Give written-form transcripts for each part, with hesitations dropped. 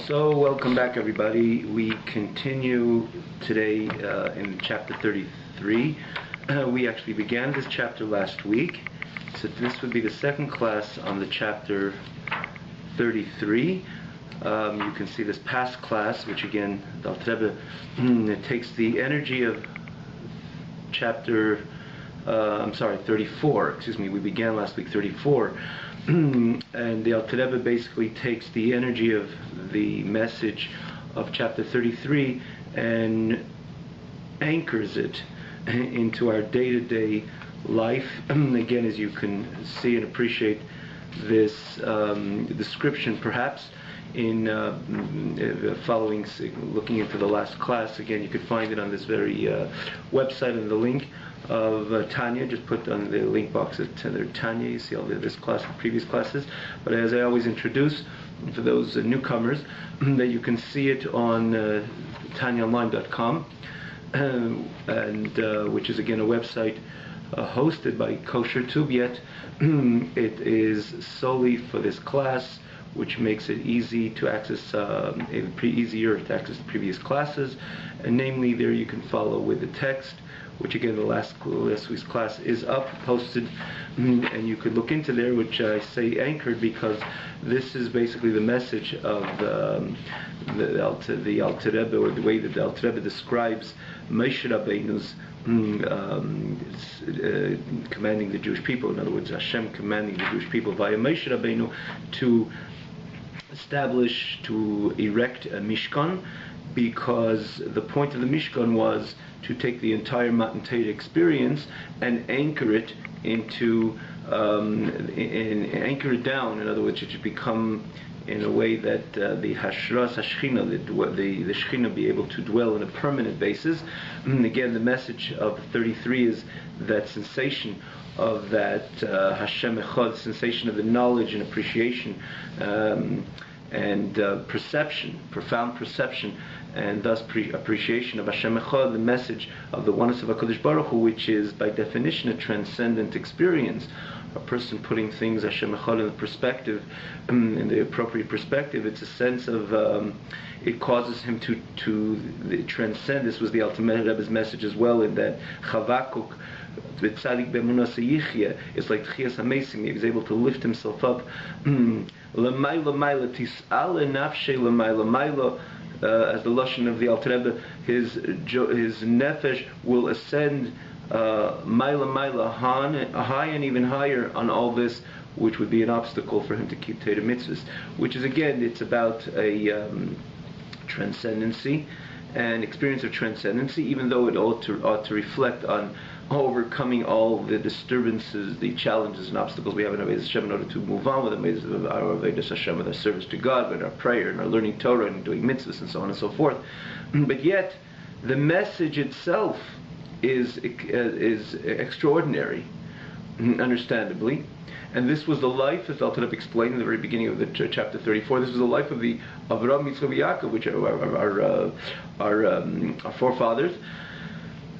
So, welcome back, everybody. We continue today in chapter 33. We actually began this chapter last week, so this would be the second class on the chapter 33. You can see this past class, which again, the Alter Rebbe takes the energy of chapter 34. Excuse me, we began last week 34. And the Alter Rebbe basically takes the energy of the message of chapter 33 and anchors it into our day-to-day life. Again, as you can see and appreciate this description, perhaps in following, looking into the last class. Again, you could find it on this very website, and the link of Tanya, just put on the link box at Tanya. You see all this class and previous classes. But as I always introduce, for those newcomers, that you can see it on tanyaonline.com, and which is again a website hosted by Kosher Tube. Yet it is solely for this class, which makes it easy to access, easier to access the previous classes. And namely, there you can follow with the text, which again the last week's class is up, posted, and you could look into there, which I say anchored because this is basically the message of the Alter Rebbe, or the way that the Alter Rebbe describes Moshe Rabbeinu's commanding the Jewish people. In other words, Hashem commanding the Jewish people via Moshe Rabbeinu to establish, to erect a Mishkan, because the point of the Mishkan was to take the entire Matan Torah experience and anchor it into, anchor it down. In other words, it should become in a way that the Hashras Hashchina, the Shechina, be able to dwell on a permanent basis. And again, the message of 33 is that sensation of that Hashem Echad, sensation of the knowledge and appreciation and perception, profound perception, and thus appreciation of Hashem Echad, the message of the oneness of HaKadosh Baruch Hu, which is by definition a transcendent experience. A person putting things Hashem Echad in the perspective, in the appropriate perspective, it's a sense of it causes him to transcend. This was the Alter Rebbe's message as well, in that Chavakuk B'tzadik B'emunah Yichya, it's like Tchias HaMesim. He was able to lift himself up. L'mayla mayla tis'al nafshe l'mayla mayla. As the lashon of the Alter Rebbe, his nefesh will ascend maila high and even higher on all this, which would be an obstacle for him to keep Torah mitzvahs. Which is again, it's about a transcendency, an experience of transcendency, even though it ought to reflect on overcoming all the disturbances, the challenges and obstacles we have in Avodas Hashem in order to move on with our Avodas Hashem, with our service to God, with our prayer and our learning Torah and doing mitzvahs and so on and so forth. But yet, the message itself is extraordinary, understandably. And this was the life, as Alter Rebbe explained in the very beginning of the chapter 34. This was the life of the Avraham, Yitzchak, Yaakov, which are our forefathers.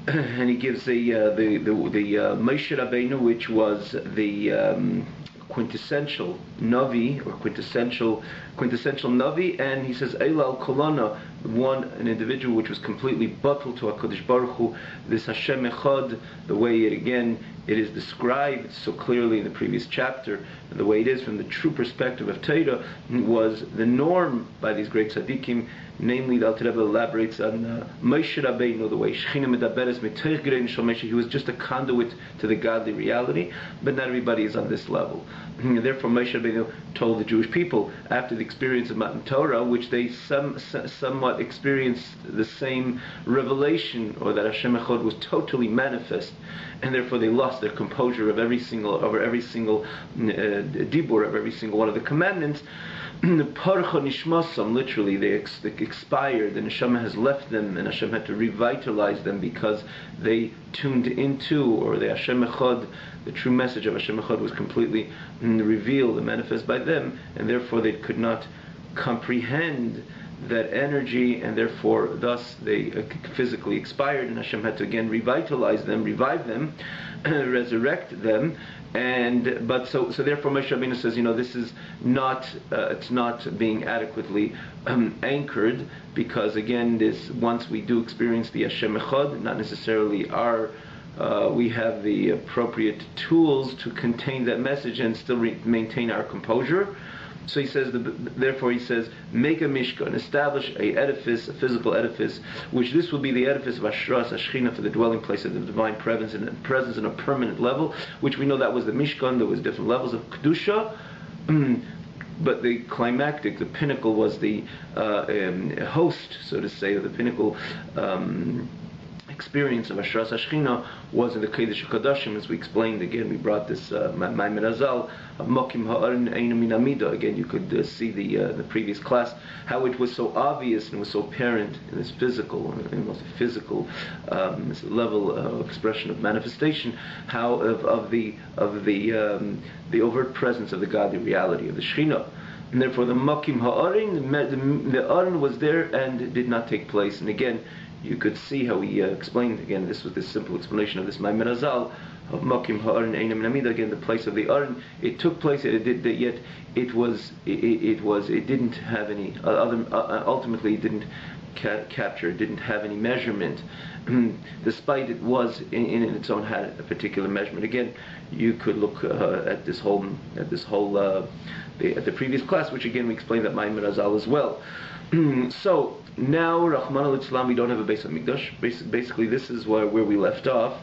And he gives the Moshe Rabbeinu, which was the quintessential Navi, or quintessential Navi, and he says Eilal Kolana, an individual which was completely batal to HaKadosh Baruch Hu, this Hashem Echad, the way it is described so clearly in the previous chapter, the way it is from the true perspective of Torah, was the norm by these great tzaddikim. Namely, the Alter Rebbe elaborates on Moshe Rabbeinu, the way Shechina Medaberes Mitoch Gerei Neshama Moshe. He was just a conduit to the godly reality, but not everybody is on this level. Therefore, Moshe Rabbeinu told the Jewish people, after the experience of Matan Torah, which they somewhat experienced the same revelation, or that Hashem Echad was totally manifest, and therefore they lost their composure over every single dibur, of every single one of the commandments. Parcha nishmasam, literally they expired, the neshama has left them, and Hashem had to revitalize them because they tuned into, or the Hashem Echad, the true message of Hashem Echad was completely revealed and manifest by them, and therefore they could not comprehend that energy, and therefore thus they physically expired, and Hashem had to again revitalize them, revive them, resurrect them. But therefore Moshe Rabbeinu says, this is not it's not being adequately anchored, because again, this once we do experience the Hashem Echad, not necessarily we have the appropriate tools to contain that message and still maintain our composure. So he says, therefore he says, make a mishkan, establish a edifice, a physical edifice, which this will be the edifice of Hashras, Hashchina, for the dwelling place of the divine presence in a permanent level, which we know that was the mishkan. There was different levels of kedusha, but the climactic, the pinnacle was the host, so to say, or the pinnacle experience of Hashras Hashchina was in the Kodesh HaKodashim, as we explained. Again, we brought this Maimon Azal of Mokim Ha'aron Eina Min Amida. Again, you could see the previous class, how it was so obvious and was so apparent in this physical, this level of expression of manifestation, how of the overt presence of the God, the reality of the Shechina. And therefore the Mokim Ha'aron, the Aron was there and did not take place. And again, you could see how he explained, again, this was this simple explanation of this Maimon Azal of Mokim Ha'aron Eina Min Amida. Again, the place of the Aron, it took place, yet it didn't have any ultimately it didn't capture, it didn't have any measurement, despite it was in its own had a particular measurement. Again, you could look at the previous class, which again we explained that Maimon Azal as well. So now, Rahman al-Islam, we don't have a Beis HaMikdash. Basically, this is where we left off.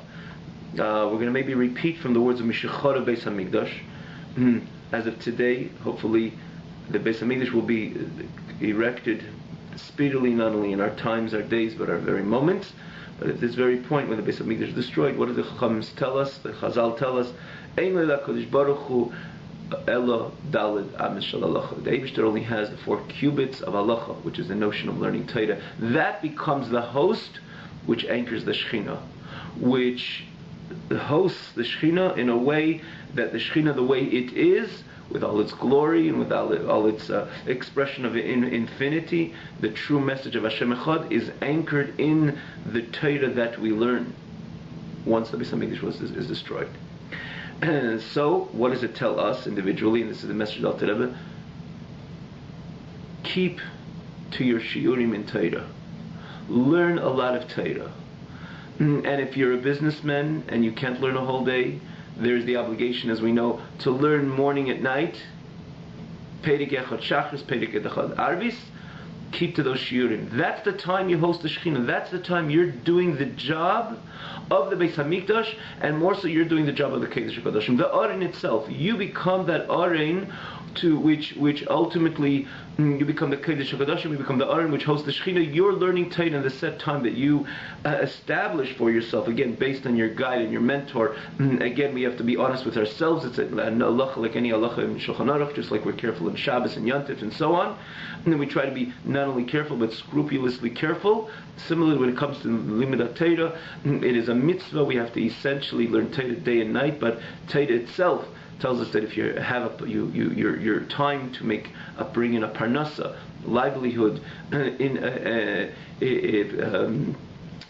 We're going to maybe repeat from the words of Mishachar Beis HaMikdash. As of today, hopefully, the Beis HaMikdash will be erected speedily, not only in our times, our days, but our very moments. But at this very point, when the Beis HaMikdash is destroyed, what do the Chachams tell us? The Chazal tell us, Ein le'la Kodesh Baruch Hu Elo Daled Amis Shel Halacha. The Eibishter only has the 4 cubits of halacha, which is the notion of learning Torah. That becomes the host which anchors the Shechina, which hosts the Shechina in a way that the Shechina, the way it is, with all its glory and with all its expression of infinity, the true message of Hashem Echad is anchored in the Torah that we learn once the Beis HaMikdash is destroyed. So, what does it tell us individually? And this is the message of Alter Rebbe. Keep to your shiurim in Torah. Learn a lot of Torah. And if you're a businessman and you can't learn a whole day, there's the obligation, as we know, to learn morning and night. Perek Echad Shachris, Perek Echad Arvis. Keep to those shiurim. That's the time you host the Shekhinah. That's the time you're doing the job of the Beis HaMikdash, and more so you're doing the job of the Kodesh HaKodashim. The Aron itself, you become that Aron to which ultimately you become the Kodesh HaKodashim, you become the Aron which hosts the Shekhinah. You're learning Torah in the set time that you establish for yourself, again, based on your guide and your mentor. Again, we have to be honest with ourselves. It's an halacha like any halacha in Shulchan Aruch, just like we're careful in Shabbos and Yontif and so on. And then we try to be not only careful, but scrupulously careful. Similarly, when it comes to Limud Torah, it is a mitzvah. We have to essentially learn Torah day and night, but Torah itself tells us that if you have your time to bring in a parnasa, livelihood,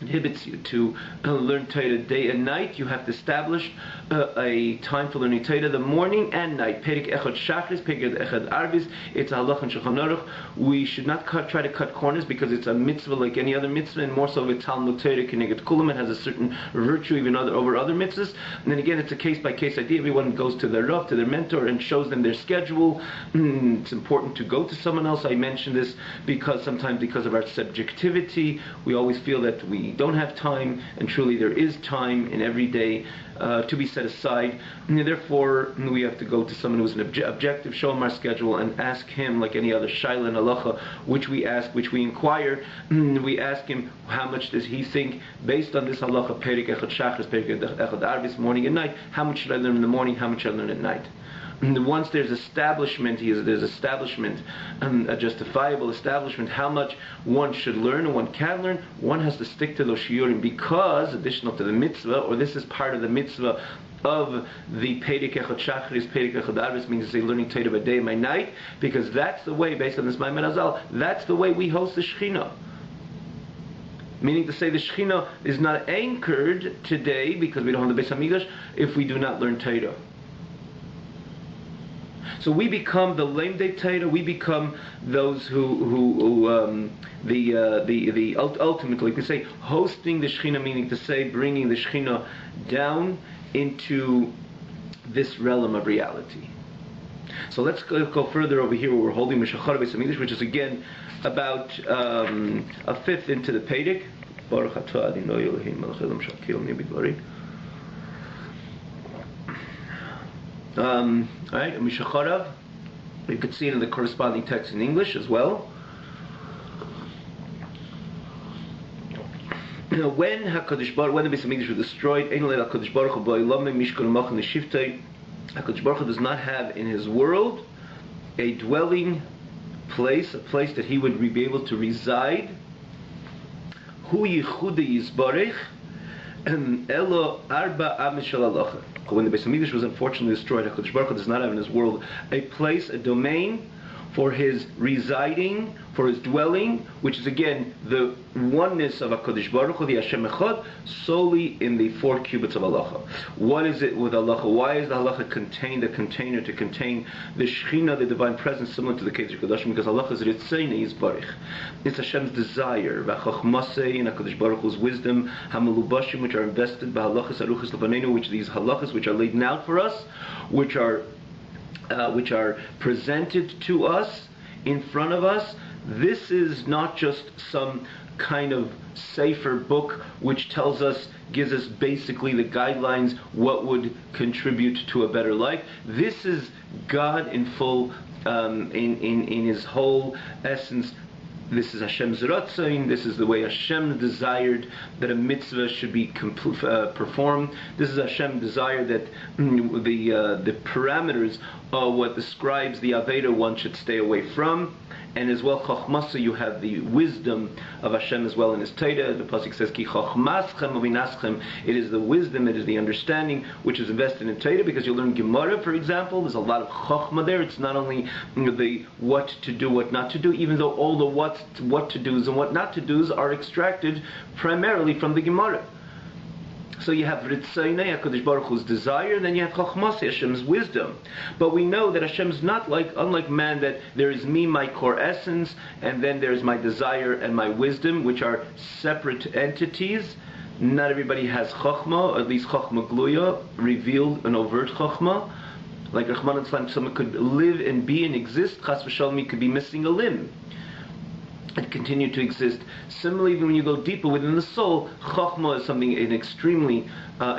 inhibits you to learn Torah day and night, you have to establish a time for learning Torah the morning and night. Perek Echad Shachris, Perek Echad Arvis. It's a halach and Shulchan Aruch. We should not try to cut corners, because it's a mitzvah like any other mitzvah, and more so of a Talmud Torah Keneged Kulam. It has a certain virtue even over other mitzvahs. And then again, it's a case by case idea. Everyone goes to their Rav, to their mentor, and shows them their schedule. It's important to go to someone else. I mentioned this because sometimes, because of our subjectivity, we always feel that we don't have time, and truly there is time in every day to be set aside. And therefore, we have to go to someone who's an objective, show him our schedule, and ask him, like any other shaila and halacha, which we inquire. We ask him, how much does he think, based on this halacha, Perek Echad Shachris, Perek Echad Arvis, morning and night, how much should I learn in the morning, how much should I learn at night? And once there's establishment, a justifiable establishment, how much one should learn and one can learn, one has to stick to those shiurim, because, additional to the mitzvah, or this is part of the mitzvah of the Perek Echad Shachris, Perek Echad Arvis, means to say learning Torah by day and by night, because that's the way, based on this Maimon Azal, that's the way we host the Shekhinah. Meaning to say the Shekhinah is not anchored today, because we don't have the Beis HaMikdash, if we do not learn Torah. So we become the Lemdei Torah. We become those who ultimately, we can say, hosting the Shekhinah, meaning to say, bringing the Shekhinah down into this realm of reality. So let's go further over here where we're holding Meshachar Beis HaMikdash, which is again about a fifth into the Perek. Baruch atah Adonai Eloheinu melech haolam shakil nibidvari. Alright, Mishacharav. You could see it in the corresponding text in English as well. When the Beis HaMikdash was destroyed, HaKadosh Baruch Hu does not have in His world a dwelling place, a place that He would be able to reside. Hu yichudei yizbarech elo arba amis shel halacha. When the Beis HaMikdash was unfortunately destroyed, HaKadosh Baruch Hu does not have in His world a place, a domain for His residing, for His dwelling, which is again the oneness of HaKadosh Baruch Hu, the Hashem Echad, solely in the 4 cubits of halacha. What is it with halacha? Why is the halacha contained, a container to contain the Shekhinah, the divine presence, similar to the Kedesh Kodashim? Because halacha is Ritzeini Yisbarich. It's Hashem's desire, V'achachmasei, in HaKadosh Baruch Hu's wisdom, Hamelubashim, which are invested by halachas aruchas lefanenu, which these halachas which are laid out for us, which are presented to us in front of us. This is not just some kind of safer book which tells us, gives us basically the guidelines what would contribute to a better life. This is God in full, in His whole essence. This is Hashem's Ratzain. This is the way Hashem desired that a mitzvah should be performed. This is Hashem's desire that the parameters are what describes the Aveda one should stay away from. And as well, Chochmasa, you have the wisdom of Hashem as well in His Torah. The pasuk says, "Ki chochmaschem u'minaschem." It is the wisdom, it is the understanding which is invested in Torah. Because you learn Gemara, for example, there's a lot of chochma there. It's not only the what to do, what not to do, even though all the what to do's and what not to do's are extracted primarily from the Gemara. So you have Ritzaynei, HaKadosh Baruch Hu's desire, and then you have Chochmasei, Hashem's wisdom. But we know that Hashem's not unlike man, that there is me, my core essence, and then there's my desire and my wisdom, which are separate entities. Not everybody has Chochma, or at least Chochma Gluya, revealed an overt Chochma. Like Rahman al-Islam, someone could live and be and exist, Chas v'Shalom, he could be missing a limb and continue to exist. Similarly, when you go deeper within the soul, Chokhmah is an extremely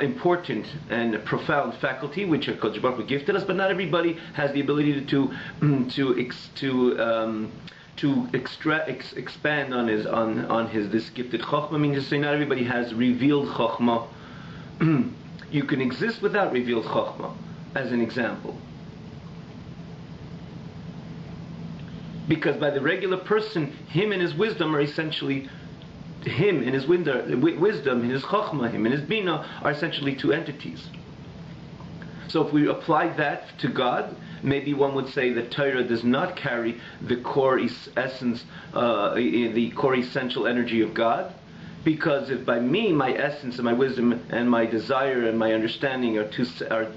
important and profound faculty which HaKadosh Baruch Hu gifted us, but not everybody has the ability to expand on his this gifted Chokhmah. Meaning to say, not everybody has revealed Chokhmah. You can exist without revealed Chokhmah, as an example. Because by the regular person, him and his wisdom are essentially, him and his wisdom, and his chokhmah, him and his bina, are essentially 2 entities. So if we apply that to God, maybe one would say that Torah does not carry the core essence, the core essential energy of God. Because if by me, my essence and my wisdom and my desire and my understanding are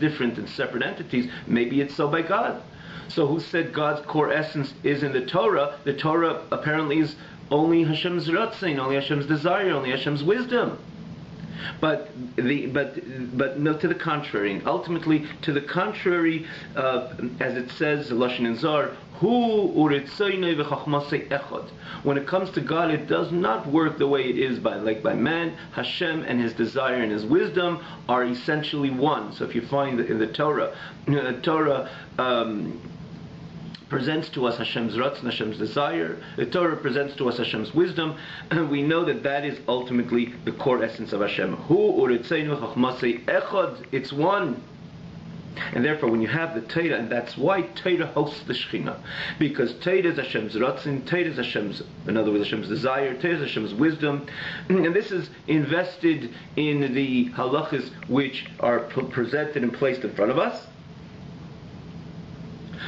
different and separate entities, maybe it's so by God. So who said God's core essence is in the Torah? The Torah apparently is only Hashem's Ratzain, only Hashem's desire, only Hashem's wisdom. But no, to the contrary. And ultimately, to the contrary, as it says, Lashon in Zohar, Hu uritzaynei v'chachmasei echad. When it comes to God, it does not work the way it is by man. Hashem and His desire and His wisdom are essentially one. So if you find that in the Torah, presents to us Hashem's Ratzon, Hashem's desire. The Torah presents to us Hashem's wisdom, and we know that that is ultimately the core essence of Hashem. Hu uritzeinu chachmasei echad. It's one. And therefore, when you have the Torah, and that's why Torah hosts the Shekhinah, because Torah is Hashem's Ratzin, Torah is Hashem's, in other words, Hashem's desire, Torah is Hashem's wisdom, and this is invested in the halachas which are presented and placed in front of us.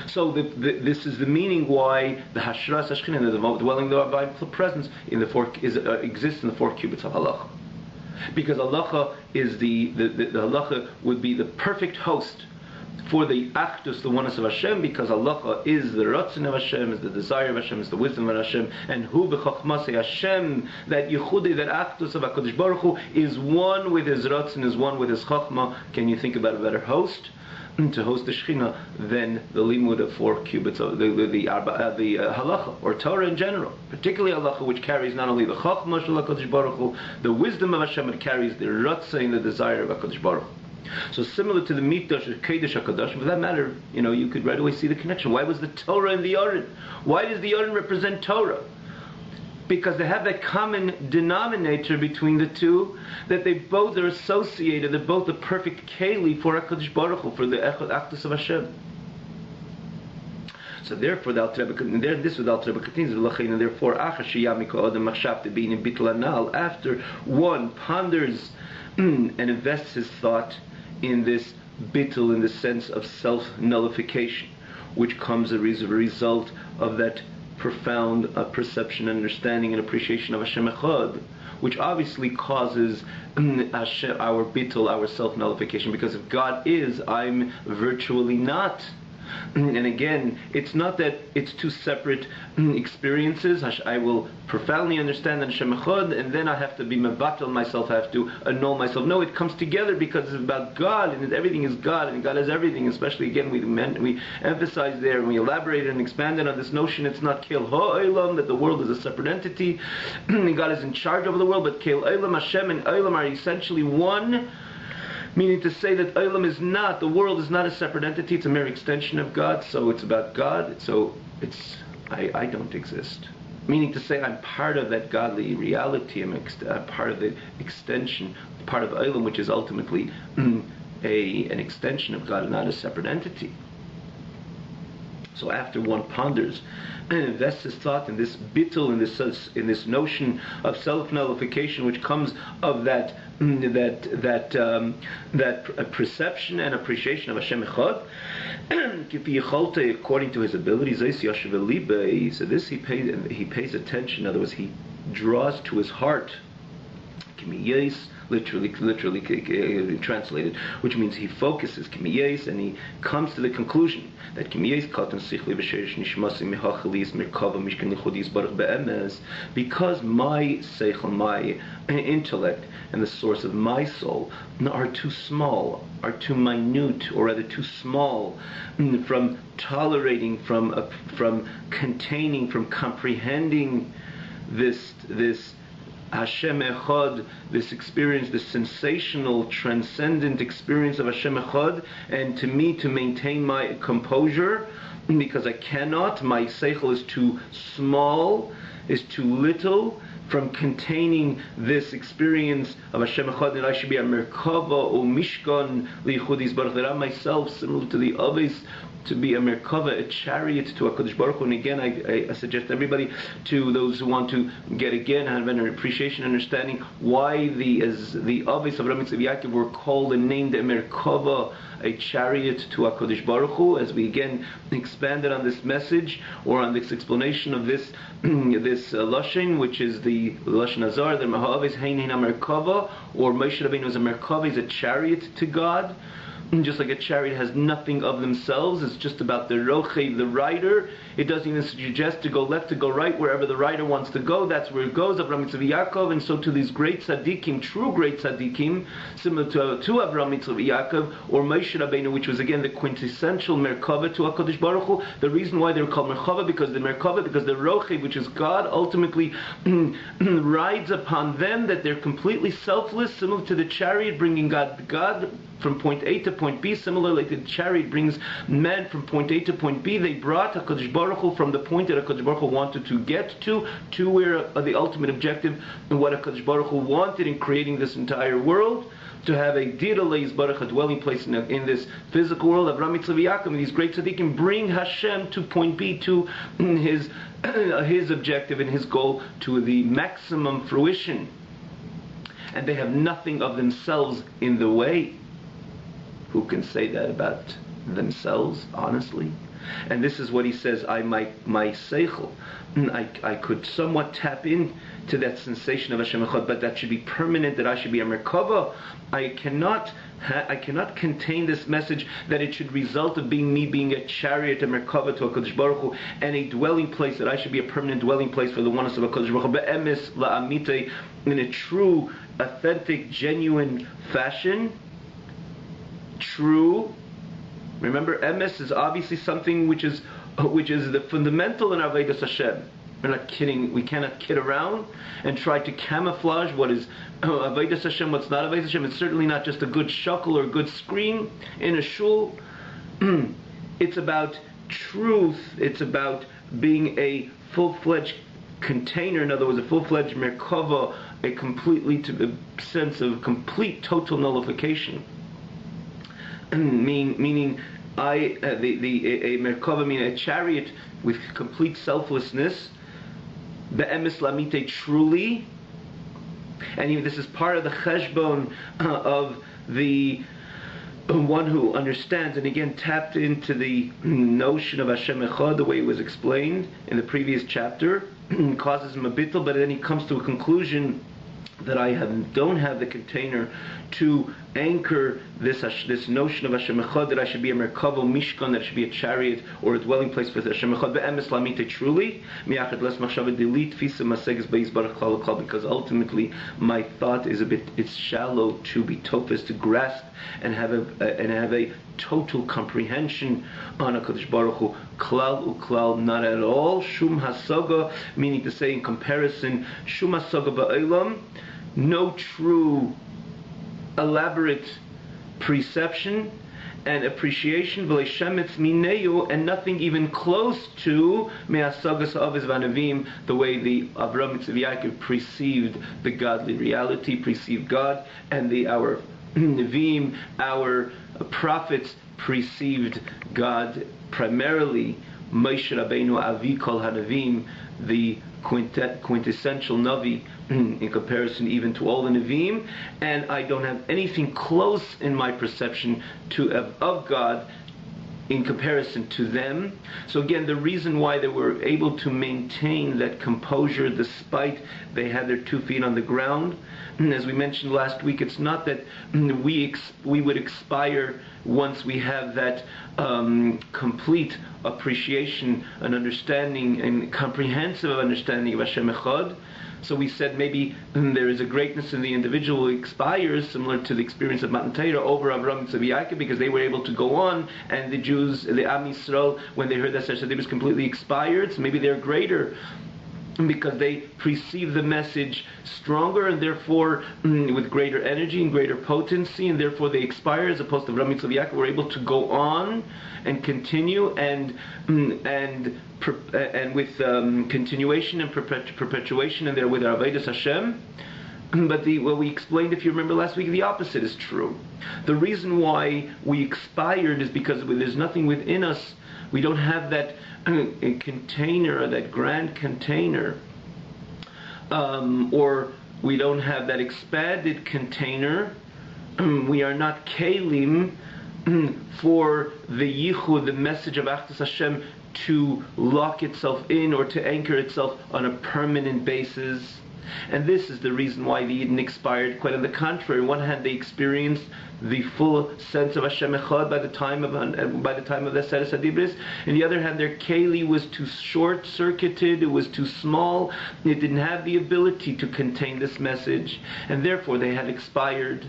So this is the meaning why the Hashras Hashkina, the dwelling of the divine presence, exists in the 4 cubits of halacha. Because halacha is the halacha would be the perfect host for the actus, the oneness of Hashem, because halacha is the ratzon of Hashem, is the desire of Hashem, is the wisdom of Hashem, and hu b'chachmasei Hashem, that yichudi, that actus of HaKadosh Baruch Hu, is one with his ratzon, is one with his chachma. Can you think about a better host to host the Shekhinah than the limud of 4 cubits of the halacha, or Torah in general, particularly halacha, which carries not only the chachma shel HaKadosh Baruch Hu, the wisdom of Hashem, it carries the ratzon, the desire of HaKadosh Baruch Hu. So similar to the Mikdash of Kedesh HaKadosh, for that matter, you could right away see the connection. Why was the Torah in the Aron? Why does the Aron represent Torah? Because they have that common denominator between the two, that they both are associated, they're both the perfect keli for HaKadosh Baruch Hu, for the Echad Actus of Hashem. So therefore, this with Alter Rebbe continues, and therefore, after one ponders and invests his thought in this bittul, in the sense of self-nullification, which comes as a result of that profound perception, understanding, and appreciation of Hashem Echad, which obviously causes our bittul, our self-nullification, because if God is, I'm virtually not. And again, it's not that it's two separate experiences. I will profoundly understand that Hashem Echad, and then I have to be mevatel myself, I have to annul myself. No, it comes together because it's about God, and everything is God, and God has everything. Especially again, we emphasize there, and we elaborated and expanded on this notion. It's not Keil Ha'olam, that the world is a separate entity, and God is in charge of the world, but Keil Olam, Hashem and Olam are essentially one. Meaning to say that Olam is not, the world is not a separate entity, it's a mere extension of God, so it's about God, so I don't exist. Meaning to say I'm part of that godly reality, I'm part of the extension, part of Olam, which is ultimately an extension of God, not a separate entity. So after one ponders and invests his thought in this bittul, in this notion of self-nullification, which comes of that perception and appreciation of Hashem Echad, according to his abilities, so this he pays attention. In other words, he draws to his heart. Literally translated, which means he focuses, and he comes to the conclusion that because my seichel, my intellect, and the source of my soul are too small, are too minute, or rather too small, from tolerating, from containing, from comprehending this Hashem Echad, this experience, this sensational, transcendent experience of Hashem Echad, and to me to maintain my composure, because I cannot, my seichel is too small, is too little, from containing this experience of Hashem Echad, that I should be a merkava or mishkan lichudis baruch, that I myself, similar to the others, to be a merkava, a chariot to HaKadosh Baruch Hu. And again, I suggest everybody, to those who want to get again, have an appreciation, understanding why the Avis of Rabbi Yaakov were called and named a merkava, a chariot to HaKadosh Baruch Hu, as we again expanded on this message, or on this explanation of this Lashon, which is the Lashon Hazar, the Mahavis Heinin HaMerkava, or Moshe Rabbeinu is a merkava, is a chariot to God. Just like a chariot has nothing of themselves, it's just about the rochev, the rider. It doesn't even suggest to go left, to go right, wherever the rider wants to go, that's where it goes. Avraham Yitzchak Yaakov, and so to these great tzaddikim, true great tzaddikim, similar to Avraham Yitzchak Yaakov, or Moshe Rabbeinu, which was again the quintessential merkava to HaKadosh Baruch Hu. The reason why they're called merkava, because the rochev, which is God, ultimately rides upon them, that they're completely selfless, similar to the chariot, bringing God from point A to point B. Similarly, the chariot brings men from point A to point B. They brought HaKadosh Baruch Hu from the point that HaKadosh Baruch Hu wanted to get to where the ultimate objective and what HaKadosh Baruch Hu wanted in creating this entire world, to have a Dira Le'Yizbarach, a dwelling place in this physical world. Avraham, Yitzchak, Yaakov, these great tzaddikim bring Hashem to point B, to his objective and his goal, to the maximum fruition. And they have nothing of themselves in the way. Who can say that about themselves, honestly? And this is what he says, my seichel, I could somewhat tap in to that sensation of Hashem Echad, but that should be permanent, that I should be a merkava. I cannot contain this message that it should result of me being a chariot, a merkava to HaKadosh Baruch Hu, and a dwelling place, that I should be a permanent dwelling place for the oneness of HaKadosh Baruch Hu, be'emes la'amitei, in a true, authentic, genuine fashion. True. Remember, emes is obviously something which is the fundamental in Avodas Hashem. We're not kidding. We cannot kid around and try to camouflage what is Avodas Hashem, what's not Avodas Hashem. It's certainly not just a good shuckle or a good scream in a shul. It's about truth. It's about being a full-fledged container. In other words, a full-fledged merkava, a sense of complete, total nullification. Meaning, a merkava, meaning a chariot with complete selflessness, be'emes lamite, truly, and even this is part of the cheshbon of the one who understands, and again tapped into the notion of Hashem Echad, the way it was explained in the previous chapter, causes him a bittul, but then he comes to a conclusion that I don't have the container to anchor this notion of Hashem Echad, that I should be a merkava mishkan, that I should be a chariot or a dwelling place for Hashem Echad, be'emes lamite, truly, mi'achad les machshava delete fisa maseges be'yizbarach klal klal, because ultimately my thought is it's shallow to be topaz, to grasp and have a total comprehension on HaKadosh Baruch Hu, klal uklal, not at all, shum hasaga, meaning to say in comparison, shum hasaga ba'olam, no true elaborate perception and appreciation, and nothing even close to me'asagas aviz vanavim, the way the Avraham, Yitzchak, Yaakov perceived the godly reality, perceived God, and our Nevi'im, our prophets perceived God primarily. Moshe Rabbeinu, Avi Kol HaNavim, the quintessential Navi in comparison even to all the Nevi'im, and I don't have anything close in my perception of God in comparison to them. So again, the reason why they were able to maintain that composure despite they had their 2 feet on the ground, as we mentioned last week, it's not that we would expire once we have that complete appreciation and understanding and comprehensive understanding of Hashem Echad. So we said maybe there is a greatness in the individual who expires, similar to the experience of Matan Torah over Avraham, Yitzchak, Yaakov, because they were able to go on, and the Jews, the Am Yisrael, when they heard that Seder was completely expired, so maybe they're greater because they perceive the message stronger and therefore with greater energy and greater potency, and therefore they expire, as opposed to Avraham, Yitzchak, Yaakov were able to go on and continue and with continuation and perpetuation, and there with our Avodas Hashem. But what we explained, if you remember last week, the opposite is true. The reason why we expired is because there's nothing within us. We don't have that container, that grand container, or we don't have that expanded container. We are not kelim for the yichud, the message of Achdus Hashem, to lock itself in or to anchor itself on a permanent basis. And this is the reason why the Eden expired. Quite on the contrary, on one hand they experienced the full sense of Hashem Echad by the time of the Seder Sadibris. On the other hand, their keli was too short-circuited, it was too small, it didn't have the ability to contain this message, and therefore they had expired.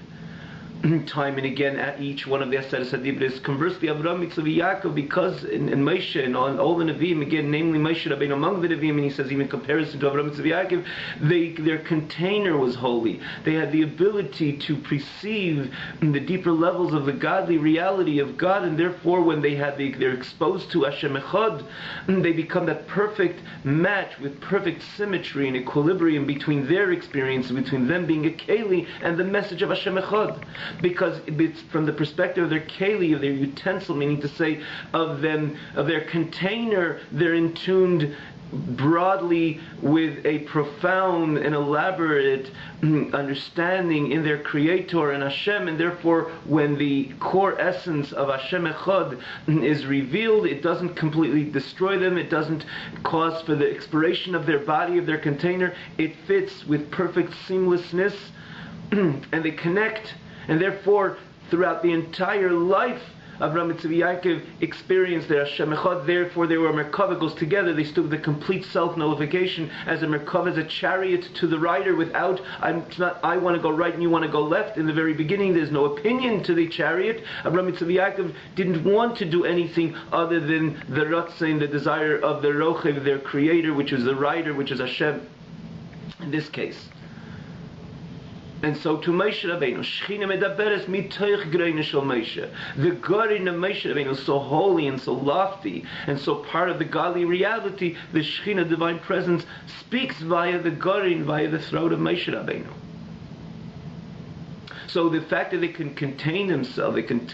time and again at each one of the Aseret HaDibros. Conversely, Avraham, Yitzchak, Yaakov, because in Moshe and on all the Nevi'im, again, namely Moshe Rabbeinu among the Nevi'im, and he says even in comparison to Avraham, Yitzchak, Yaakov, their container was holy. They had the ability to perceive the deeper levels of the godly reality of God, and therefore when they're exposed to Hashem Echad, they become that perfect match with perfect symmetry and equilibrium between their experience, between them being a Keli and the message of Hashem Echad. Because it's from the perspective of their keli, of their utensil, meaning to say of their container, they're in tuned broadly with a profound and elaborate understanding in their Creator and Hashem, and therefore when the core essence of Hashem Echad is revealed, it doesn't completely destroy them, it doesn't cause for the expiration of their body, of their container, it fits with perfect seamlessness, and they connect. And therefore, throughout the entire life of Avraham, Yitzchak, Yaakov experienced their Hashem Echad. Therefore, they were Merkava goes together. They stood with a complete self-nullification as a Merkava, as a chariot to the rider. Without, it's not I want to go right and you want to go left. In the very beginning, there's no opinion to the chariot. Avraham, Yitzchak, Yaakov didn't want to do anything other than the Ratzain, the desire of the Rochev, their creator, which is the rider, which is Hashem. In this case. And so to Moshe Rabbeinu, Shechina medaberes mitoich greina shel Moshe. The Garin of Moshe Rabbeinu is so holy and so lofty, and so part of the godly reality. The Shechina, divine presence, speaks via the Garin, via the throat of Moshe Rabbeinu. So the fact that they can contain themselves, they can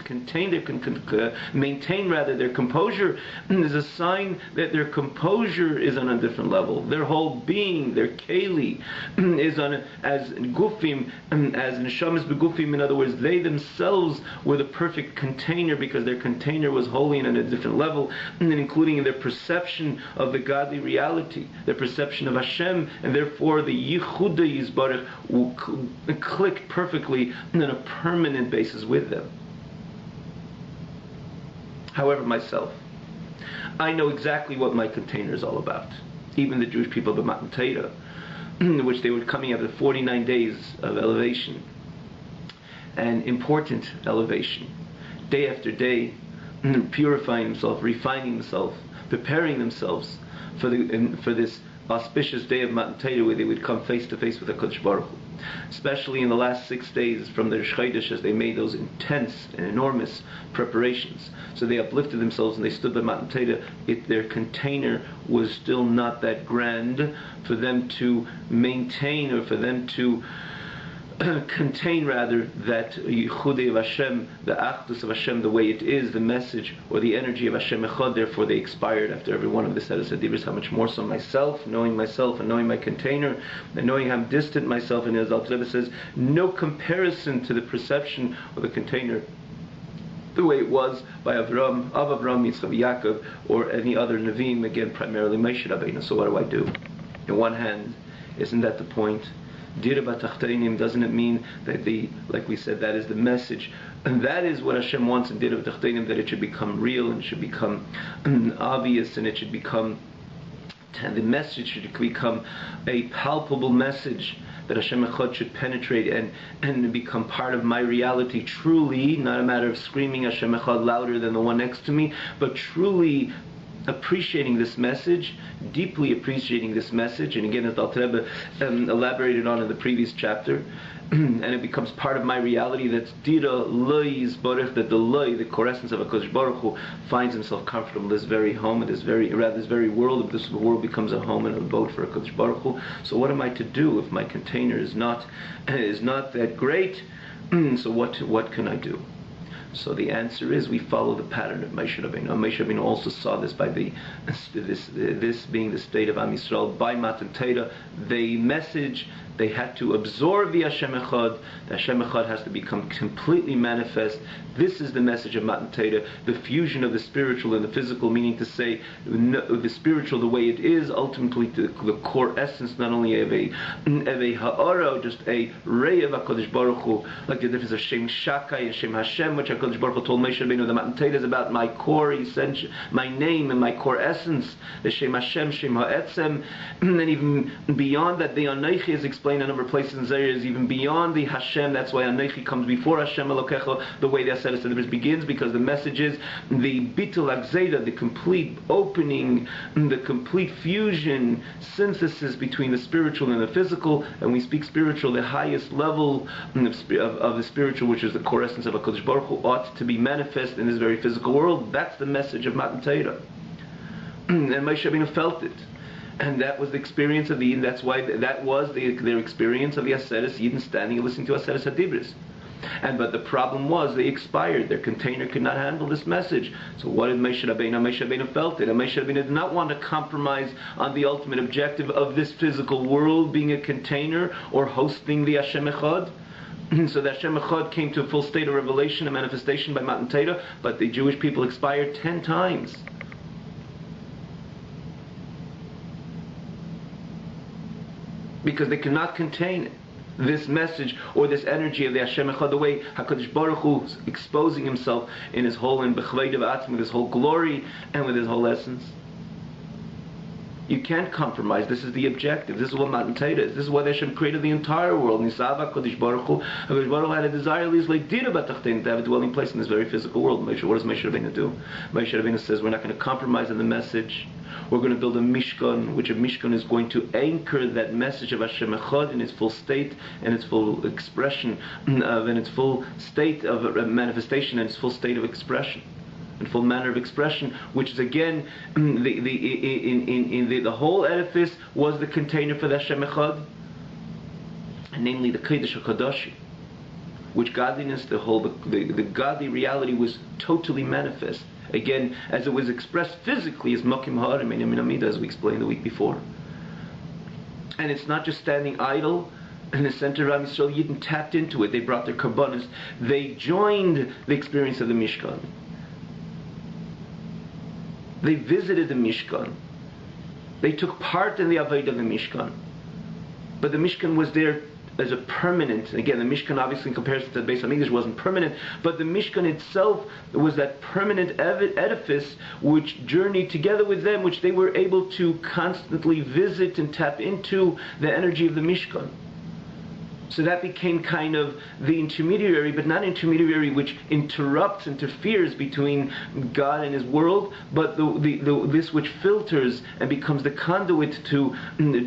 maintain rather their composure, is a sign that their composure is on a different level. Their whole being, their keli, is on as gufim, as neshamas begufim. In other words, they themselves were the perfect container because their container was holy and at a different level, and including in their perception of the godly reality, their perception of Hashem, and therefore the Yichuda Yisbarach clicked perfectly on a permanent basis with them. However, myself, I know exactly what my container is all about. Even the Jewish people of Matan Torah, in which they were coming after 49 days of elevation, and important elevation, day after day, purifying themselves, refining themselves, preparing themselves for this auspicious day of Matan Torah, where they would come face to face with HaKadosh Baruch Hu. Especially in the last 6 days from the Rosh Chodesh, as they made those intense and enormous preparations. So they uplifted themselves and they stood by Matan Torah. Their container was still not that grand for them to maintain, or for them to contain rather, that Yichudei of Hashem, the Achdus of Hashem, the way it is, the message or the energy of Hashem Echad. Therefore they expired after every one of the Aseret HaDibros. How much more so myself, knowing myself and knowing my container, and knowing how distant myself, and as Alter Rebbe says, no comparison to the perception of the container the way it was by Avraham, Yitzchak, Yaakov, or any other Nevi'im, again primarily Moshe Rabbeinu. So what do? On one hand, isn't that the point? Dira b'tachteinim, doesn't it mean that like we said, that is the message, and that is what Hashem wants in Dira b'tachteinim, that it should become real and it should become obvious, and it should become, the message should become a palpable message, that Hashem Echad should penetrate and become part of my reality truly, not a matter of screaming Hashem Echad louder than the one next to me, but truly appreciating this message, deeply appreciating this message, and again as Alter Rebbe elaborated on in the previous chapter, and it becomes part of my reality. That's Dira Lo Yisbarach, that the Lo, the core essence of HaKadosh Baruch Hu, finds himself comfortable in this very home, in this very world. If this world becomes a home and an abode for HaKadosh Baruch Hu, so what am I to do if my container is not that great? So what can I do? So the answer is, we follow the pattern of Moshe Rabbeinu. Moshe Rabbeinu also saw this by this being the state of Am Yisrael by Matan Torah. The message, they had to absorb the Hashem Echad. The Hashem Echad has to become completely manifest. This is the message of Matan Torah, the fusion of the spiritual and the physical, meaning to say, the spiritual the way it is, ultimately the core essence, not only of a ha'ara, just a ray of HaKadosh Baruch Hu, like the difference of Shem Shakai and Shem Hashem, which HaKadosh Baruch Hu told Moshe Rabbeinu, the Matan Torah is about my core essential, my name and my core essence, the Shem Hashem, Shem Ha'etzem, and then even beyond that, the Anochi is explained in a number of places in Zohar, is even beyond the Hashem. That's why Anochi comes before Hashem Elokecha, the way the Aseret Sedibros begins, because the message is the Bitul Agzeda, the complete opening, the complete fusion, synthesis between the spiritual and the physical, and we speak spiritual, the highest level of the spiritual, which is the core essence of HaKadosh Baruch Hu, ought to be manifest in this very physical world. That's the message of Matan Torah. And Moshe Rabbeinu felt it. And that was the experience of the Yidden. That's why that was their experience of the Aseret Yidden standing and listening to Aseret Hadibros. But the problem was they expired. Their container could not handle this message. So what did Moshe Rabbeinu? Moshe Rabbeinu felt it. And Moshe Rabbeinu did not want to compromise on the ultimate objective of this physical world being a container or hosting the Hashem Echad. So the Hashem Echad came to a full state of revelation and manifestation by Matan Torah, but the Jewish people expired 10 times. Because they cannot contain this message or this energy of the Hashem Echad, the way HaKadosh Baruch Hu is exposing himself in his whole, in B'chvei Devatzim, with his whole glory and with his whole essence. You can't compromise. This is the objective. This is what Matan Torah is. This is why Hashem created the entire world. Nisava HaKadosh Baruch Hu. HaKadosh Baruch Hu had a desire, to have a dwelling place in this very physical world. What does Moshe Rabbeinu do? Moshe Rabbeinu says, we're not going to compromise on the message. We're going to build a Mishkan, which a Mishkan is going to anchor that message of Hashem Echad in its full state, and its full expression, in its full state of manifestation, and its full state of expression, and full manner of expression, which is again, the whole edifice was the container for the Hashem Echad, and namely the Kodesh HaKadoshim, which godliness, the godly reality was totally manifest. Again, as it was expressed physically as Mokim Ha'arim and Yamin Amida, as we explained the week before. And it's not just standing idle in the center of Am Yisrael. Yidden tapped into it. They brought their karbanos. They joined the experience of the Mishkan. They visited the Mishkan. They took part in the Avodah of the Mishkan. But the Mishkan was there as a permanent, again, the Mishkan obviously in comparison to the Beis HaMikdash wasn't permanent, but the Mishkan itself was that permanent edifice which journeyed together with them, which they were able to constantly visit and tap into the energy of the Mishkan. So that became kind of the intermediary, but not intermediary which interferes between God and His world, but this which filters and becomes the conduit to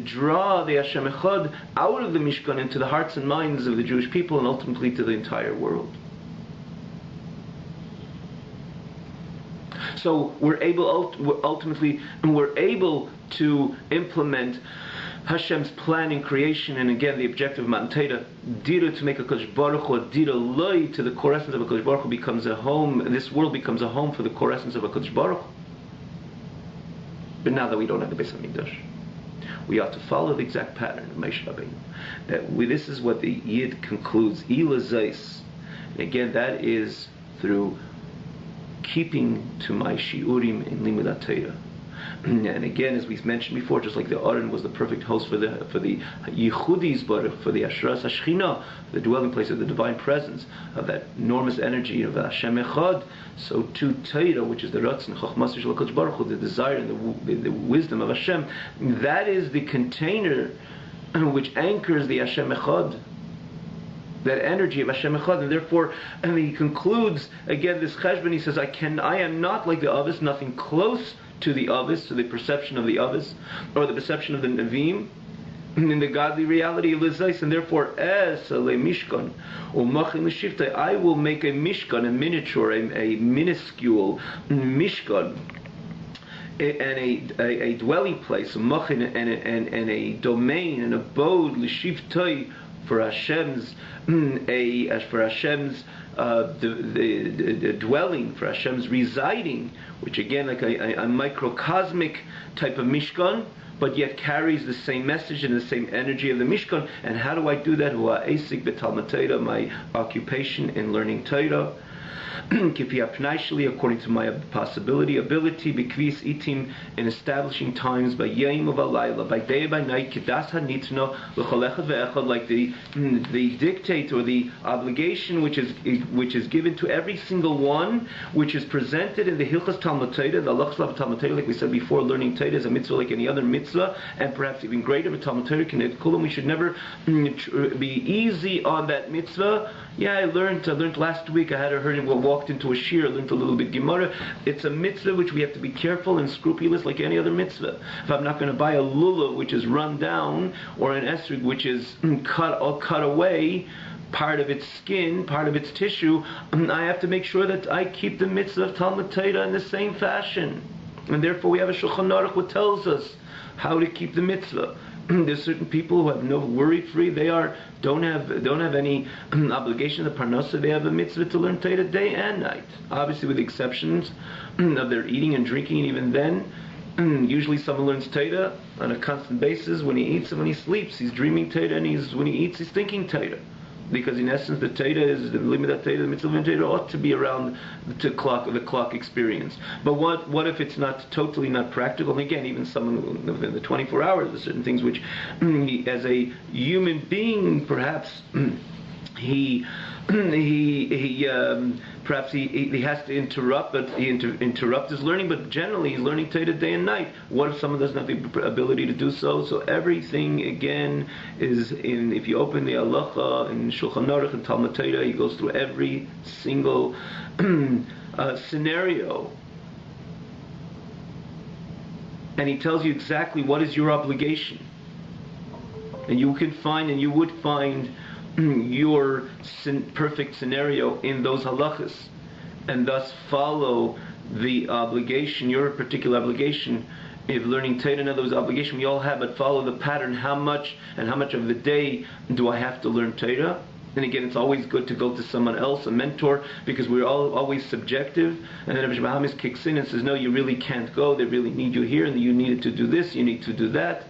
draw the Hashem Echad out of the Mishkan into the hearts and minds of the Jewish people and ultimately to the entire world. So we're able to implement Hashem's plan in creation, and again the objective of Matan Torah, Dira, to make a Kodesh Baruch Hu, Dira Loi, to the core essence of a Kodesh Baruch Hu, becomes a home. This world becomes a home for the core essence of a Kodesh Baruch Hu. But now that we don't have the Beis HaMikdash, we ought to follow the exact pattern of Moshe Rabbeinu. This is what the Yid concludes. Ila Zeis. And again, that is through keeping to my shiurim in Limud Torah. And again, as we mentioned before, just like the Aron was the perfect host for the Yichudis, but for the Ashras Hashchina, the dwelling place of the divine presence, of that enormous energy of Hashem Echad, so too Torah, which is the Ratzon Chachmas Shel HaKadosh Baruch Hu, the desire and the wisdom of Hashem, that is the container which anchors the Hashem Echad, that energy of Hashem Echad, and therefore, and he concludes again this cheshbon. He says, I am not like the Avis, nothing close to the Avis, to the perception of the Avis, or the perception of the Nevi'im, in the godly reality of Lizais, and therefore, as a Mishkan, or Machin L'Shiftai, I will make a Mishkan, a miniature, a minuscule Mishkan, and a dwelling place, a machin, and a domain, an abode, L'Shiftai, for Hashem's the dwelling, for Hashem's residing, which again like a microcosmic type of Mishkan, but yet carries the same message and the same energy of the Mishkan. And how do I do that? My occupation in learning Torah. according to my ability, b'kvis itim, in establishing times by yom u'valayla, by day and by night, kedas hanitno l'chol echad ve'echad, like the dictate or the obligation which is given to every single one, which is presented in the Hilchas Talmud Torah, the Halachos of Talmud Torah, like we said before. Learning Torah is a mitzvah like any other mitzvah, and perhaps even greater. But Talmud Torah K'nei Kulam, we should never be easy on that mitzvah. Yeah, I learned last week. I walked into a shir, learned a little bit Gemara. It's a mitzvah which we have to be careful and scrupulous like any other mitzvah. If I'm not going to buy a lulav which is run down, or an esrog which is cut away, part of its skin, part of its tissue, I have to make sure that I keep the mitzvah of Talmud Torah in the same fashion. And therefore we have a Shulchan Aruch which tells us how to keep the mitzvah. There's certain people who have no worry-free. They don't have any obligation. The parnasa, they have a mitzvah to learn Torah day and night. Obviously, with the exceptions of their eating and drinking, and even then, usually someone learns Torah on a constant basis. When he eats and when he sleeps, he's dreaming Torah, and when he eats, he's thinking Torah. Because in essence, the Torah is the limited Torah, the mitzvah of Torah ought to be around the clock experience. But what if it's totally not practical? And again, even someone within the 24 hours, there's certain things which, as a human being, perhaps he perhaps he has to interrupt, but interrupt his learning. But generally, he's learning Torah day and night. What if someone doesn't have the ability to do so? So everything again is in. If you open the halacha in Shulchan Aruch and Talmud Torah, he goes through every single scenario, and he tells you exactly what is your obligation, and you would find your perfect scenario in those halachas, and thus follow the obligation, your particular obligation. If learning Torah, in other words, obligation we all have, but follow the pattern. How much of the day do I have to learn Torah? And again, it's always good to go to someone else, a mentor, because we're all always subjective. And then Rabbi Bahamis kicks in and says, no, you really can't go. They really need you here, and you needed to do this, you need to do that.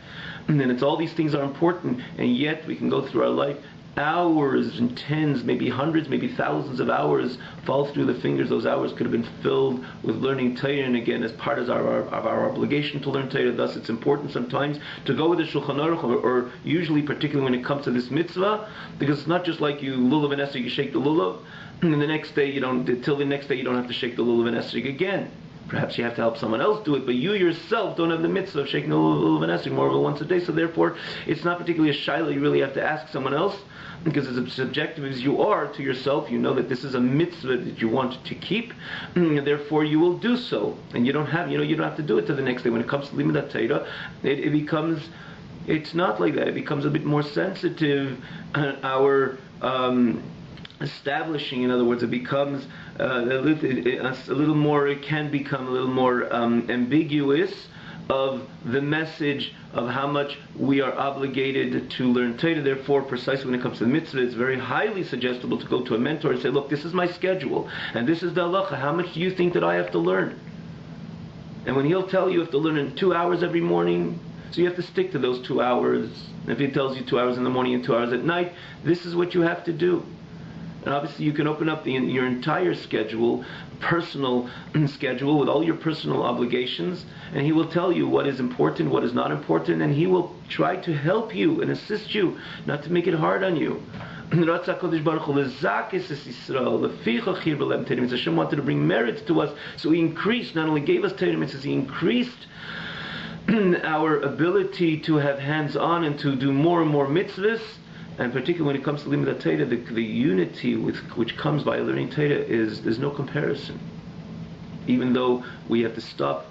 And then it's all these things are important, and yet we can go through our life. Hours and tens, maybe hundreds, maybe thousands of hours fall through the fingers. Those hours could have been filled with learning Torah, and again, as part of our obligation to learn Torah. Thus, it's important sometimes to go with the Shulchan Aruch, or usually, particularly when it comes to this mitzvah, because it's not just like you lulav and esrog, you shake the lulav, and the next day you don't have to shake the lulav and esrog again. Perhaps you have to help someone else do it, but you yourself don't have the mitzvah of shaking the lulav and esrog more than once a day. So therefore, it's not particularly a shaila. You really have to ask someone else, because as subjective as you are to yourself, you know that this is a mitzvah that you want to keep, and therefore you will do so. And you don't have to do it to the next day. When it comes to limud Torah, it's not like that. It becomes a bit more sensitive. Our establishing, in other words, it becomes it can become a little more ambiguous of the message of how much we are obligated to learn Torah. Therefore, precisely when it comes to the mitzvah, it's very highly suggestible to go to a mentor and say, look, this is my schedule, and this is the halacha. How much do you think that I have to learn? And when he'll tell you have to learn in 2 hours every morning, so you have to stick to those 2 hours. If he tells you 2 hours in the morning and 2 hours at night, this is what you have to do. And obviously you can open up your entire schedule, personal schedule, with all your personal obligations, and he will tell you what is important, what is not important, and he will try to help you and assist you, not to make it hard on you. Hashem wanted to bring merit to us, so he increased, not only gave us Torah mitzvahs, he increased our ability to have hands-on and to do more and more mitzvahs. And particularly when it comes to limud Torah, the unity which comes by learning Torah there's no comparison. Even though we have to stop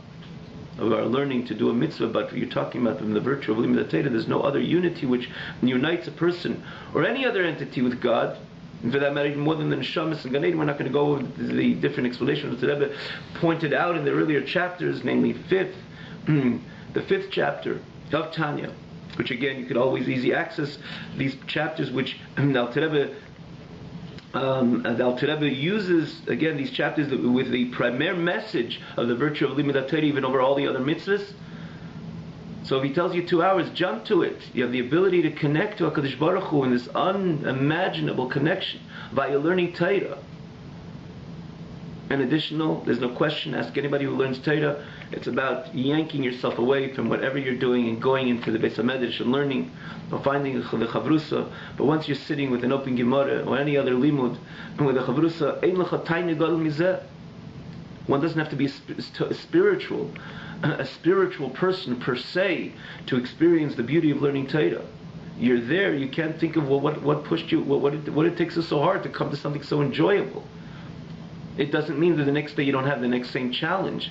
of our learning to do a mitzvah, but you're talking about the virtue of limud Torah, there's no other unity which unites a person or any other entity with God. And for that matter, even more than the neshamas and Gan Eden, we're not going to go over the different explanations that the Rebbe pointed out in the earlier chapters, namely the fifth chapter of Tanya, which again you could always easy access these chapters, which the Alter Rebbe uses again these chapters with the primary message of the virtue of limud Torah even over all the other mitzvahs. So if he tells you 2 hours, jump to it. You have the ability to connect to HaKadosh Baruch Hu in this unimaginable connection via learning Torah. And additional, there's no question, ask anybody who learns Torah, it's about yanking yourself away from whatever you're doing and going into the Beis HaMedrash and learning or finding the Chavrusa. But once you're sitting with an open Gemara or any other limud, and with a Chavrusa, ein lecha tayne gadol mizeh. One doesn't have to be a spiritual person per se to experience the beauty of learning Torah. You're there, you can't think of, well, what pushed you, what it takes us so hard to come to something so enjoyable. It doesn't mean that the next day you don't have the next same challenge.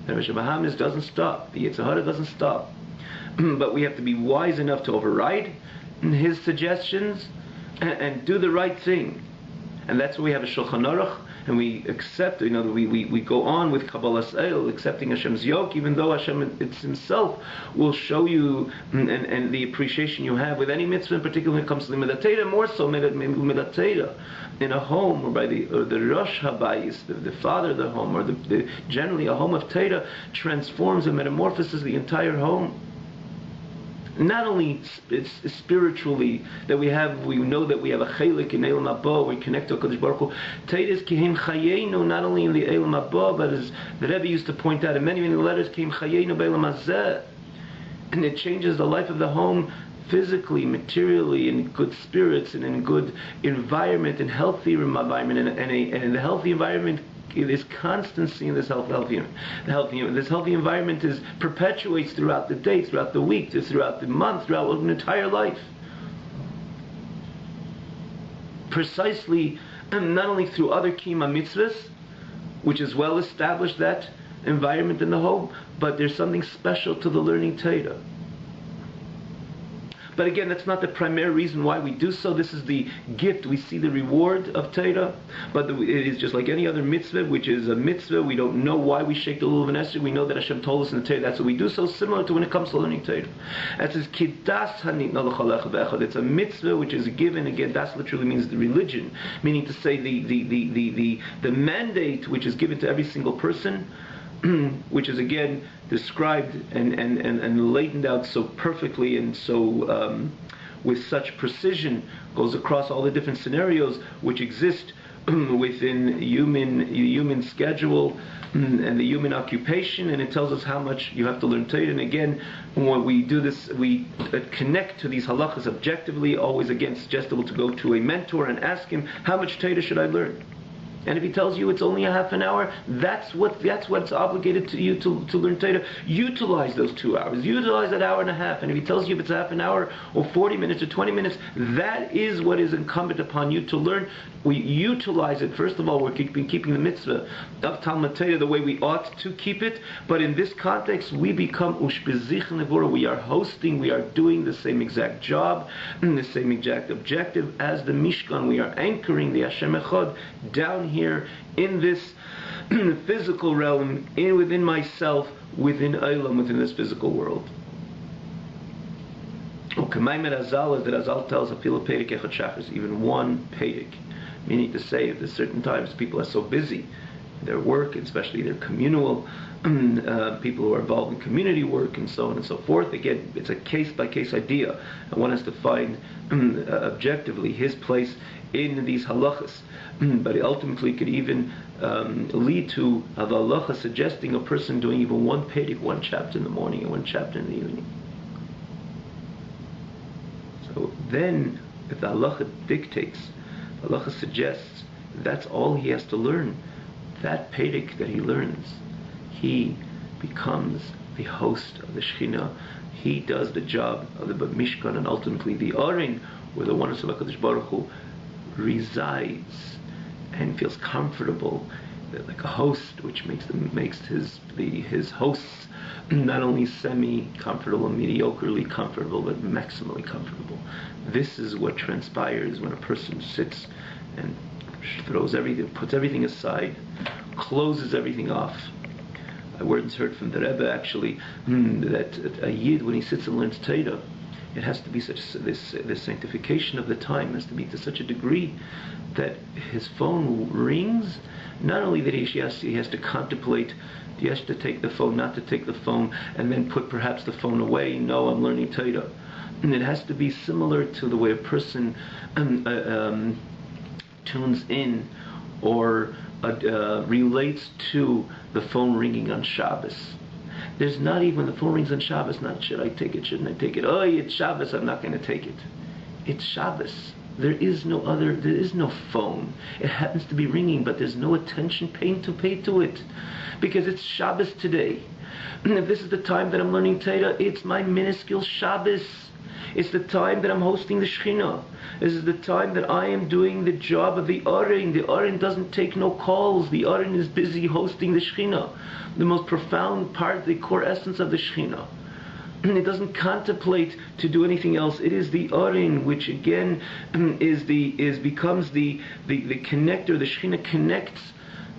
The Rosh Hashanah doesn't stop. The Yetzer Hara doesn't stop. But we have to be wise enough to override his suggestions and do the right thing. And that's why we have a Shulchan Aruch, and we accept, we go on with Kabbalas Ol, accepting Hashem's yoke, even though Hashem himself will show you and the appreciation you have with any mitzvah, in particular when it comes to the Midat Torah, more so Midat Torah, in a home, or by the Rosh Habayis, the father of the home, or generally a home of Torah, transforms and metamorphoses the entire home. Not only it's spiritually that we know that we have a chelik in Eilam Haba, we connect to HaKadosh Baruch Hu. Torah is Kihim Chayenu, not only in the Eilam Haba, but as the Rebbe used to point out in many letters, Kihim Chayenu Beilam Hazeh, and it changes the life of the home physically, materially, in good spirits, and in good environment, and healthy environment, and in the healthy environment. There's constancy in this healthy environment perpetuates throughout the day, throughout the week, throughout the month, throughout an entire life. Precisely, and not only through other kima mitzvahs, which is well established, that environment in the home, but there's something special to the learning Torah. But again, that's not the primary reason why we do so. This is the gift. We see the reward of Torah, but it is just like any other mitzvah, which is a mitzvah. We don't know why we shake the lulav and Esther. We know that Hashem told us in the Torah. That's what we do. So similar to when it comes to learning Torah. That says kidas hanitna l'chol echad ve'echad. It's a mitzvah which is given. Again, das literally means the religion, meaning to say the mandate which is given to every single person. Which is again described and laid out so perfectly and so with such precision, goes across all the different scenarios which exist within human schedule and the human occupation, and it tells us how much you have to learn Torah. And again, when we do this, we connect to these halachas objectively. Always again suggestible to go to a mentor and ask him, how much Torah should I learn? And if he tells you it's only a half an hour, that's what's obligated to you to learn Torah. Utilize those 2 hours. Utilize that hour and a half. And if he tells you if it's half an hour or 40 minutes or 20 minutes, that is what is incumbent upon you to learn. We utilize it. First of all, we're keeping the mitzvah of Talmud Torah the way we ought to keep it. But in this context, we become ushbezich nevura. We are hosting. We are doing the same exact job, the same exact objective as the Mishkan. We are anchoring the Hashem Echad down here in this physical realm, within myself, within Olam, within this physical world. K'maimer Azal is that Azal tells Afilu Peirik Echad Shachris, even one Peirik, meaning to say at certain times people are so busy in their work, especially their communal people who are involved in community work and so on and so forth. Again, it's a case-by-case idea, and one has to find objectively his place in these halachas. But it ultimately could even lead to a halacha suggesting a person doing even one pedic, one chapter in the morning and one chapter in the evening. So then, if the halacha dictates, the halacha suggests, that's all he has to learn. That pedic that he learns, he becomes the host of the Shekhinah. He does the job of the Mishkan, and ultimately the Arin, where the oneness of HaKadosh Baruch Hu resides and feels comfortable, like a host, which makes his hosts not only semi-comfortable and mediocrely comfortable, but maximally comfortable. This is what transpires when a person sits and throws everything, puts everything aside, closes everything off. I once heard from the Rebbe actually that a Yid, when he sits and learns Torah, it has to be this sanctification of the time has to be to such a degree that his phone rings. Not only that he has to contemplate, he has to take the phone, not to take the phone, and then put perhaps the phone away. No, I'm learning Torah. And it has to be similar to the way a person tunes in or relates to the phone ringing on Shabbos. There's not even, the phone rings on Shabbos, not should I take it, shouldn't I take it? Oh, it's Shabbos, I'm not going to take it. It's Shabbos. There is no phone. It happens to be ringing, but there's no attention paid to it. Because it's Shabbos today. And if this is the time that I'm learning Torah, it's my minuscule Shabbos. It's the time that I'm hosting the Shekhinah. This is the time that I am doing the job of the Oren. The Oren doesn't take no calls. The Oren is busy hosting the Shekhinah. The most profound part, the core essence of the Shekhinah. It doesn't contemplate to do anything else. It is the Oren, which again becomes the connector. The Shekhinah connects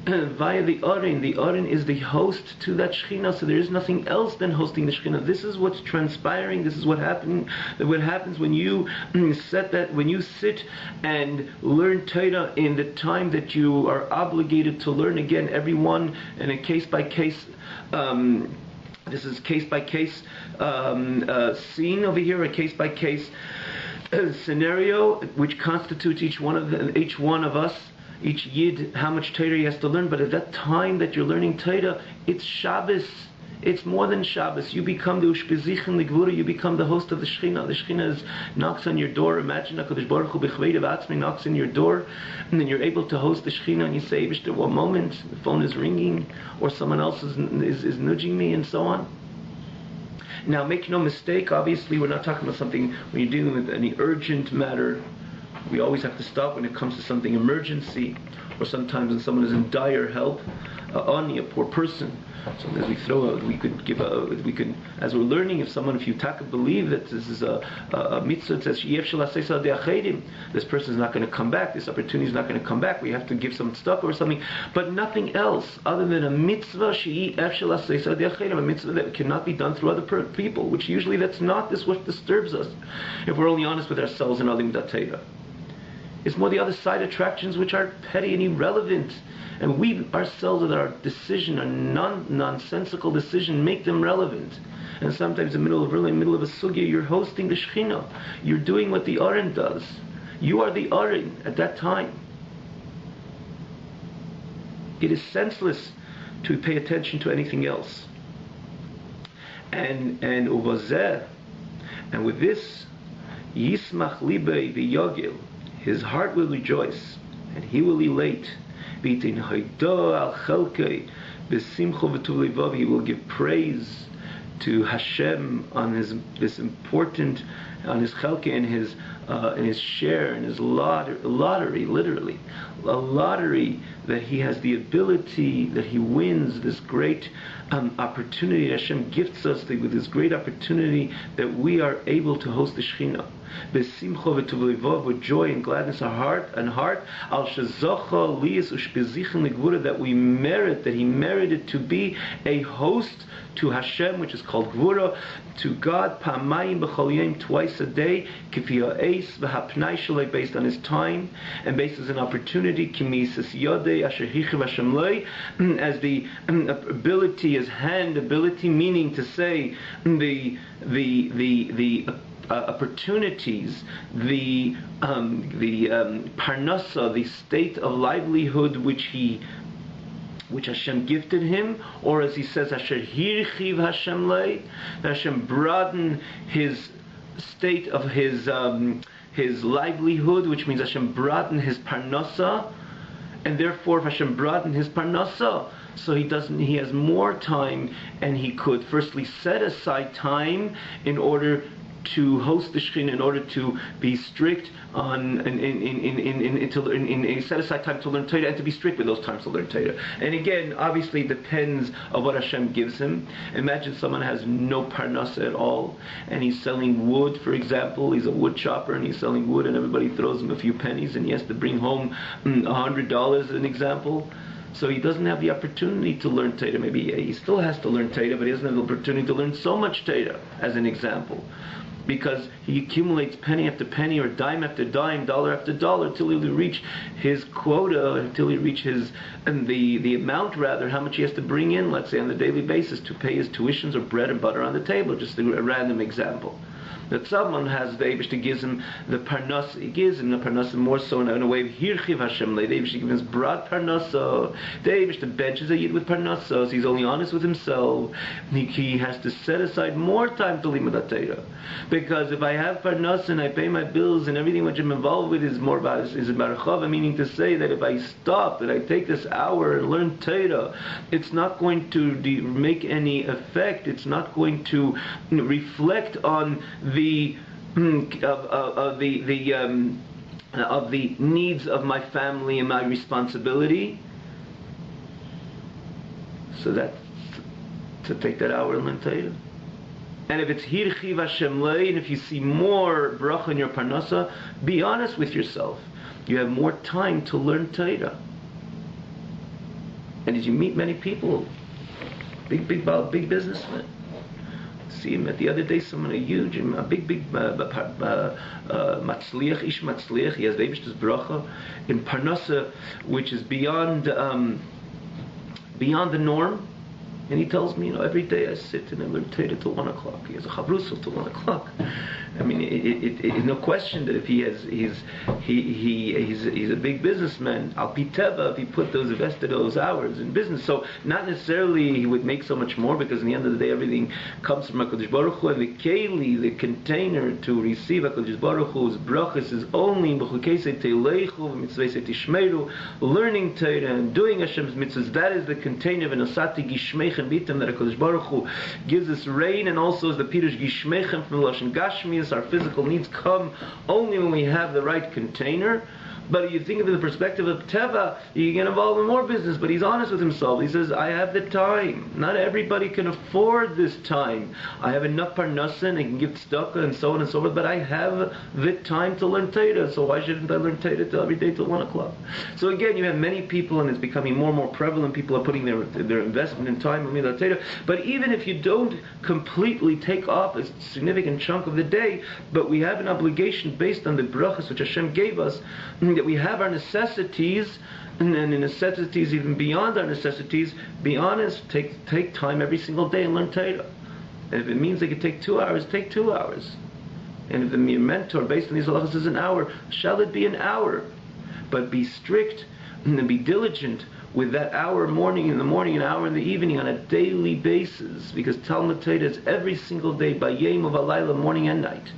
via the Oren. The Oren is the host to that Shekhinah, so there is nothing else than hosting the Shekhinah. This is what's transpiring. This is what happens when you when you sit and learn Torah in the time that you are obligated to learn. Again, everyone in a case by case. This is case by case scene over here, a case by case scenario, which constitutes each one of us. Each Yid, how much Torah he has to learn, but at that time that you're learning Torah, it's Shabbos. It's more than Shabbos. You become the Ushpezichin Ligvura, you become the host of the Shekhinah. The Shekhinah knocks on your door. Imagine HaKadosh Baruch Hu B'chvei V'atzmi knocks on your door, and then you're able to host the Shekhinah, and you say, Eibishter, one moment, the phone is ringing, or someone else is nudging me, and so on. Now, make no mistake, obviously we're not talking about something, when you're dealing with any urgent matter, we always have to stop when it comes to something emergency, or sometimes when someone is in dire help, a poor person. Sometimes we throw out, we could, as we're learning, if you believe that this is a mitzvah that says, this person is not going to come back, this opportunity is not going to come back, we have to give some stuff or something, but nothing else other than a mitzvah, a mitzvah that cannot be done through other people, which usually that's not what disturbs us, if we're only honest with ourselves and Alim Dateva. It's more the other side attractions which are petty and irrelevant. And we ourselves with our decision, our nonsensical decision, make them relevant. And sometimes in the middle of a sugya, you're hosting the Shekhinah. You're doing what the Oren does. You are the Oren at that time. It is senseless to pay attention to anything else. And uvazeh, and with this, yismach libei v'yogil, his heart will rejoice, and he will elate. He will give praise to Hashem on his chelke, in his share, in his lottery, literally, a lottery that he has the ability, that he wins this great opportunity. Hashem gifts us with this great opportunity that we are able to host the Shekhinah. With joy and gladness of heart, al shezocha liyas ushpezichin legvura, that we merit, that he merited to be a host to Hashem, which is called Gvura, to God, Pamayim b'chol yom, twice a day, kifi ha'eis v'hapnai shalei, based on his time, and based as an opportunity, kimisas yodei asher hichiv Hashem lei, as the ability, his hand ability, meaning to say the opportunities, the parnasa, the state of livelihood which Hashem gifted him, or as he says, Asher hirchiv Hashem lei, that Hashem broadened his state of his livelihood, which means Hashem broadened his parnasa, and therefore if Hashem broadened his parnasa, so he has more time, and he could firstly set aside time in order to host the Shekhinah, in order to be strict on set aside time to learn Torah, and to be strict with those times to learn Torah. And again, obviously it depends on what Hashem gives him. Imagine someone has no parnasa at all, and he's selling wood, for example. He's a wood chopper, and he's selling wood, and everybody throws him a few pennies, and he has to bring home $100, an example. So he doesn't have the opportunity to learn Torah. Maybe he still has to learn Torah, but he doesn't have the opportunity to learn so much Torah, as an example. Because he accumulates penny after penny, or dime after dime, dollar after dollar, till he reach his quota, until he reaches the amount, rather, how much he has to bring in, let's say, on a daily basis to pay his tuitions or bread and butter on the table, just a random example. that someone has the Eibush gives him the parnasa. He gives him the parnasa more so in a way of hirchiv Hashem. The Eibush gives him broad parnasa. The Eibush benches a yid with parnasa. So he's only honest with himself. He has to set aside more time to limud Torah, because if I have parnasa and I pay my bills and everything which I'm involved with is more about chava, meaning to say that if I stop, that I take this hour and learn Torah, it's not going to make any effect. It's not going to reflect on the of the needs of my family and my responsibility. So that's to take that hour and learn Torah. And if it's hirchiv Hashem lei, and if you see more bracha in your parnasa, be honest with yourself. You have more time to learn Torah. And did you meet many people? Big businessmen. See him at the other day, someone a huge, a big matzliach, ish matzliach. He has the Eibishter's bracha in parnasa, which is beyond the norm. And he tells me, every day I sit and I learn Torah till 1 o'clock. He has a chavrusel till 1 o'clock. I mean, it no question that if he's a big businessman, al pi teva, if he invested those hours in business, so not necessarily he would make so much more, because in the end of the day everything comes from HaKadosh Baruch Hu, and the keli, the container to receive HaKadosh Baruch Hu's brachas is only in b'chukesei teileichu v'mitzvesei tishmeru, learning Torah and doing Hashem's mitzvahs. That is the container of nosati gishmeichem bitam, that HaKadosh Baruch Hu gives us rain, and also as the pirush gishmeichem from the lashon gashmi. Our physical needs come only when we have the right container. But if you think of it in the perspective of Teva, you get involved in more business. But he's honest with himself. He says, I have the time. Not everybody can afford this time. I have enough parnasa and I can give tzedakah and so on and so forth, but I have the time to learn Torah. So why shouldn't I learn Torah every day till 1 o'clock? So again, you have many people, and it's becoming more and more prevalent. People are putting their investment in time in Torah. But even if you don't completely take off a significant chunk of the day, but we have an obligation based on the brachas which Hashem gave us, that we have our necessities, and the necessities even beyond our necessities. Be honest, take time every single day and learn Torah. And if it means they could take 2 hours, take 2 hours. And if your mentor based on these halachas is an hour, shall it be an hour? But be strict and be diligent with that hour morning in the morning, an hour in the evening, on a daily basis, because Talmud Torah is every single day, by yom of alayla, morning and night.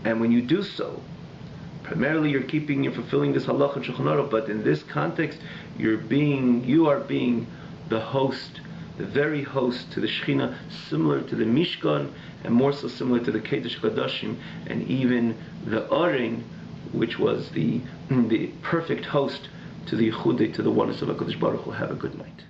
And when you do so, primarily you're fulfilling this halacha and Shulchan Aruch, but in this context, you are being the host, the very host to the Shekhinah, similar to the Mishkan, and more so similar to the Kodesh Kodashim, and even the Aring, which was the perfect host to the Yichudei, to the oneness of HaKadosh Baruch Hu. Have a good night.